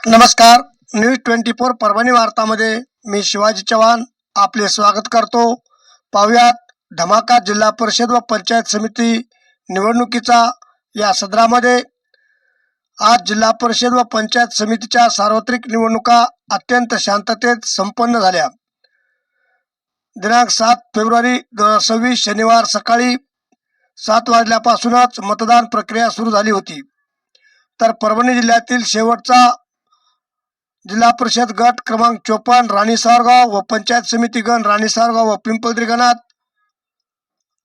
नमस्कार. न्यूज 24 परभणी वार्तामध्ये मी शिवाजी चव्हाण आपले स्वागत करतो. पाहुयात धमाका जिल्हा परिषद व पंचायत समिती निवडणुकीचा या सदरामध्ये. आज जिल्हा परिषद व पंचायत समितीच्या सार्वत्रिक निवडणुका अत्यंत शांततेत संपन्न झाल्या. दिनांक 7 फेब्रुवारी 2026 शनिवार सकाळी 7 वाजल्यापासूनच मतदान प्रक्रिया सुरू झाली होती. तर परभणी जिल्ह्यातील शेवटचा जिल्हा परिषद गट क्रमांक 54 राणी सावरगाव व पंचायत समिती गण राणी सावरगाव व पिंपळदरी गणात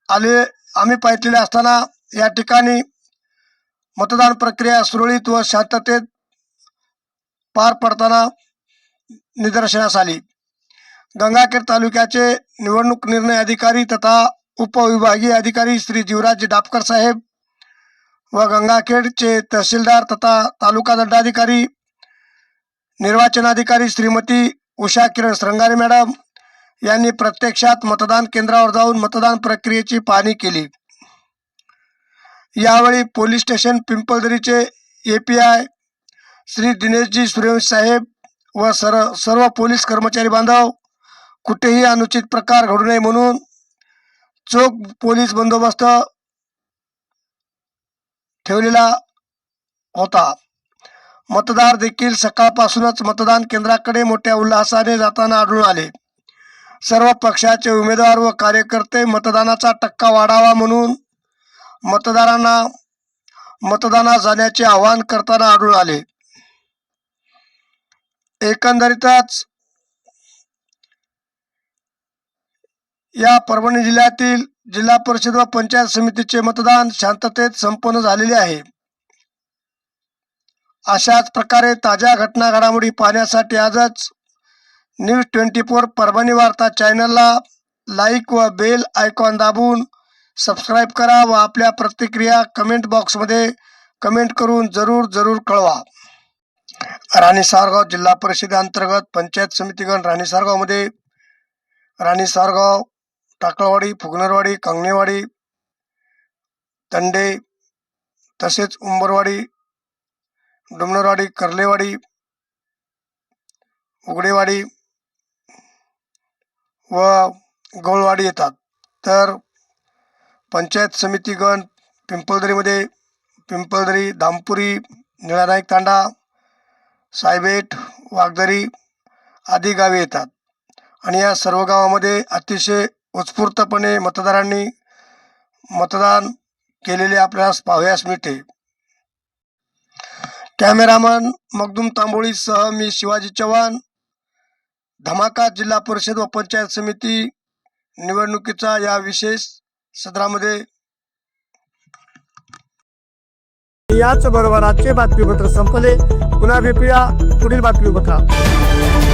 आम्ही पाहिलेले असताना या ठिकाणी मतदान प्रक्रिया सुरळीत व शांततेत पार पडताना निदर्शनास आली. गंगाखेड तालुक्याचे निवडणूक निर्णय अधिकारी तथा उपविभागीय अधिकारी श्री जीवराज डापकर साहेब व गंगाखेडचे तहसीलदार तथा तालुका दंडाधिकारी निर्वाचन अधिकारी श्रीमती उषा किरण श्रंगारे मॅडम यांनी प्रत्यक्षात मतदान केंद्रावर जाऊन मतदान प्रक्रियेची पाहणी केली. यावेळी police station पिंपळदरीचे API Shri दिनेशजी Suryavanshi साहेब व सर्व पोलीस कर्मचारी बांधव कुठेही अनुचित प्रकार घडू नये म्हणून चोख पोलीस बंदोबस्त ठेवलेला होता. मतदार देखील सकाळपासूनच मतदान केंद्राकडे मोठ्या उल्हासाने जाताना आढळून आले. सर्व पक्षाचे उमेदवार व कार्यकर्ते मतदानाचा टक्का वाढावा म्हणून मतदारांना मतदानास जाण्याचे आवाहन करताना आढळून आले. एकंदरीतच या परभणी जिल्ह्यातील जिल्हा परिषद व पंचायत समितीचे मतदान शांततेत संपन्न झालेले आहे. अशाच प्रकारे ताज्या घटना घडामोडी पाहण्यासाठी आजच न्यूज 24 परभणी वार्ता चॅनलला लाईक व बेल आयकॉन दाबून सबस्क्राईब करा व आपल्या प्रतिक्रिया कमेंट बॉक्समध्ये कमेंट करून जरूर कळवा. राणी सावरगाव जिल्हा परिषदेअंतर्गत पंचायत समिती गण राणी सावरगावमध्ये राणी सावरगाव, टाकळवाडी, फुगनरवाडी, कंगणेवाडी, तंडे तसेच उंबरवाडी, डुमनरवाडी, कर्लेवाडी, उगडेवाडी व गवळवाडी येतात. तर पंचायत समिती गण पिंपळदरीमध्ये पिंपळदरी, धामपुरी, निळानाईक तांडा, सायबेट, वाघदरी आदी गावे येतात आणि या सर्व गावामध्ये अतिशय उत्स्फूर्तपणे मतदारांनी मतदान केलेले आपल्यास पाहावयास मिळते. कॅमेरामन मखदूम तांबोळीसह मी शिवाजी चव्हाण. धमाका जिल्हा परिषद व पंचायत समिती निवडणुकीचा या विशेष सदरामध्ये. याच बरोबर आजचे बातमीपत्र संपले. पुन्हा भेटूया पुढील बातमीपत्रात.